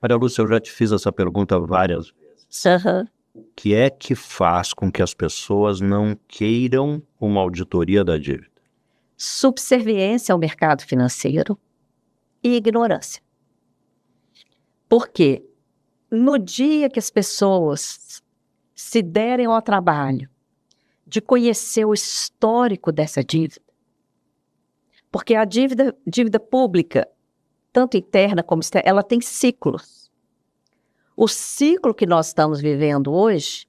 Maria Lúcia, eu já te fiz essa pergunta várias vezes. Uhum. O que é que faz com que as pessoas não queiram uma auditoria da dívida? Subserviência ao mercado financeiro e ignorância. Porque no dia que as pessoas se derem ao trabalho de conhecer o histórico dessa dívida, porque a dívida pública, tanto interna como externa, ela tem ciclos. O ciclo que nós estamos vivendo hoje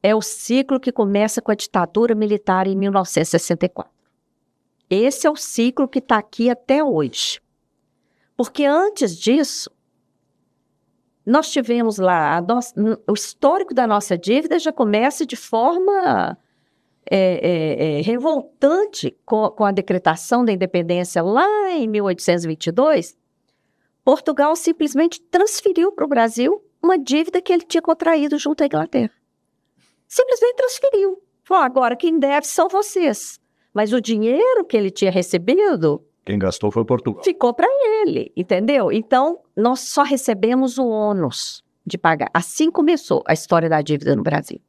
é o ciclo que começa com a ditadura militar em 1964. Esse é o ciclo que está aqui até hoje. Porque antes disso, nós tivemos lá, o histórico da nossa dívida já começa de forma revoltante com a decretação da independência lá em 1822. Portugal simplesmente transferiu para o Brasil uma dívida que ele tinha contraído junto à Inglaterra. Simplesmente transferiu. Falou, agora quem deve são vocês. Mas o dinheiro que ele tinha recebido... Quem gastou foi Portugal. Ficou para ele, entendeu? Então, nós só recebemos o ônus de pagar. Assim começou a história da dívida no Brasil.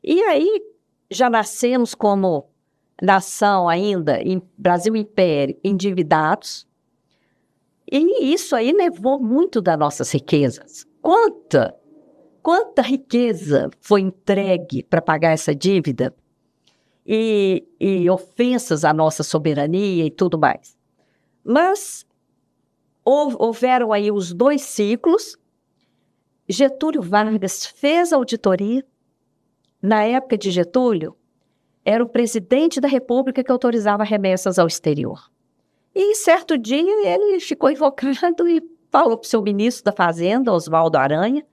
E aí, já nascemos como nação ainda, Brasil Império, endividados. E isso aí levou muito das nossas riquezas. Quanta riqueza foi entregue para pagar essa dívida? E ofensas à nossa soberania e tudo mais. Mas houveram aí os dois ciclos. Getúlio Vargas fez auditoria. Na época de Getúlio, era o presidente da República que autorizava remessas ao exterior. E certo dia ele ficou invocado e falou para o seu ministro da Fazenda, Oswaldo Aranha,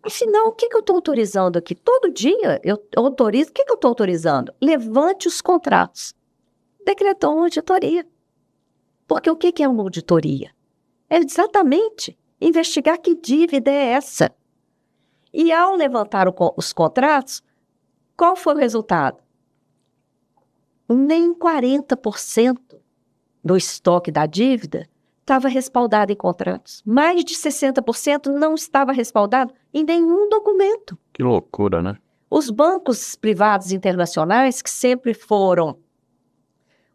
afinal, o que eu estou autorizando aqui? Todo dia eu autorizo, o que eu estou autorizando? Levante os contratos. Decretou uma auditoria. Porque o que é uma auditoria? É exatamente investigar que dívida é essa. E ao levantar os contratos, qual foi o resultado? Nem 40% do estoque da dívida estava respaldado em contratos. Mais de 60% não estava respaldado em nenhum documento. Que loucura, né? Os bancos privados internacionais, que sempre foram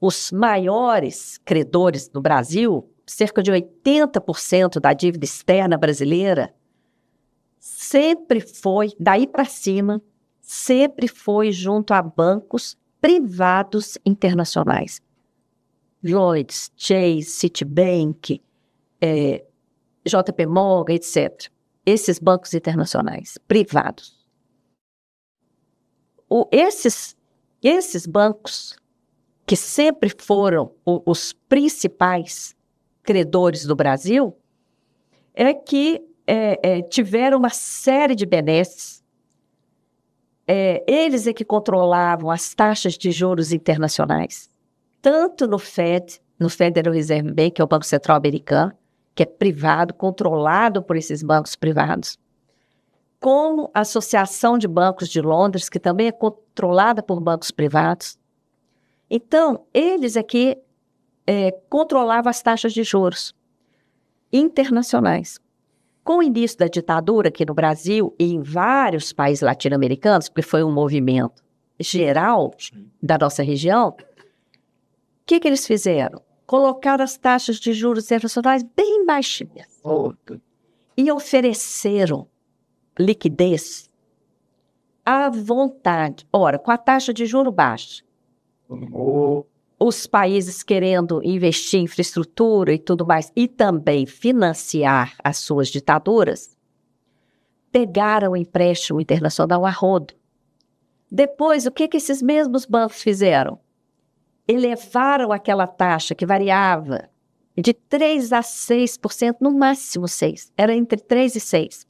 os maiores credores do Brasil, cerca de 80% da dívida externa brasileira, sempre foi, daí para cima, sempre foi junto a bancos privados internacionais. Lloyds, Chase, Citibank, JP Morgan, etc. Esses bancos internacionais, privados. Esses bancos, que sempre foram os principais credores do Brasil, é que tiveram uma série de benesses. Eles é que controlavam as taxas de juros internacionais, tanto no Fed, no Federal Reserve Bank, que é o Banco Central Americano, que é privado, controlado por esses bancos privados, como a Associação de Bancos de Londres, que também é controlada por bancos privados. Então, eles é que controlavam as taxas de juros internacionais. Com o início da ditadura aqui no Brasil e em vários países latino-americanos, porque foi um movimento geral da nossa região, o que eles fizeram? Colocaram as taxas de juros internacionais bem baixinhas e ofereceram liquidez à vontade. Ora, com a taxa de juros baixa, os países querendo investir em infraestrutura e tudo mais, e também financiar as suas ditaduras, pegaram o empréstimo internacional a rodo. Depois, o que esses mesmos bancos fizeram? Elevaram aquela taxa que variava de 3% a 6%, no máximo 6%, era entre 3% e 6%.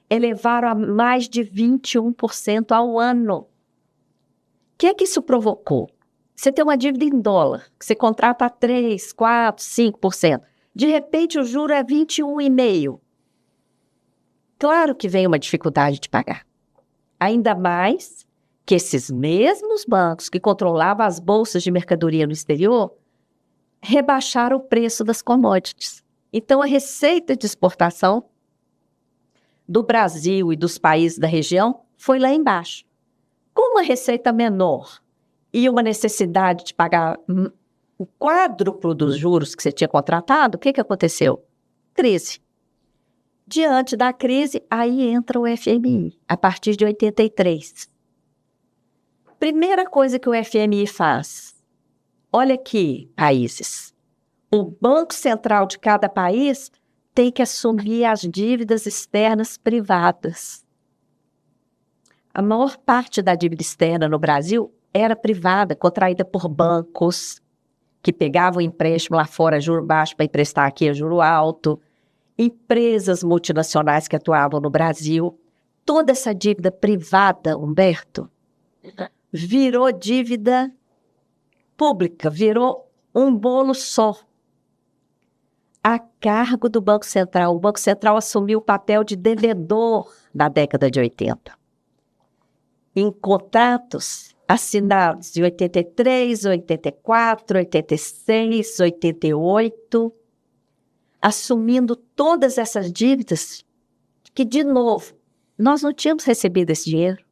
Elevaram a mais de 21% ao ano. O que isso provocou? Você tem uma dívida em dólar, que você contrata a 3%, 4%, 5%. De repente, o juro é 21,5%. Claro que vem uma dificuldade de pagar. Ainda mais que esses mesmos bancos que controlavam as bolsas de mercadoria no exterior rebaixaram o preço das commodities. Então, a receita de exportação do Brasil e dos países da região foi lá embaixo. Com uma receita menor e uma necessidade de pagar o quádruplo dos juros que você tinha contratado, o que aconteceu? Crise. Diante da crise, aí entra o FMI, a partir de 83. Primeira coisa que o FMI faz, olha aqui, países, o Banco Central de cada país tem que assumir as dívidas externas privadas. A maior parte da dívida externa no Brasil era privada, contraída por bancos, que pegavam empréstimo lá fora, juro baixo, para emprestar aqui a juro alto, empresas multinacionais que atuavam no Brasil. Toda essa dívida privada, Humberto, virou dívida pública, virou um bolo só, a cargo do Banco Central. O Banco Central assumiu o papel de devedor na década de 80. Em contratos assinados em 83, 84, 86, 88, assumindo todas essas dívidas que, de novo, nós não tínhamos recebido esse dinheiro.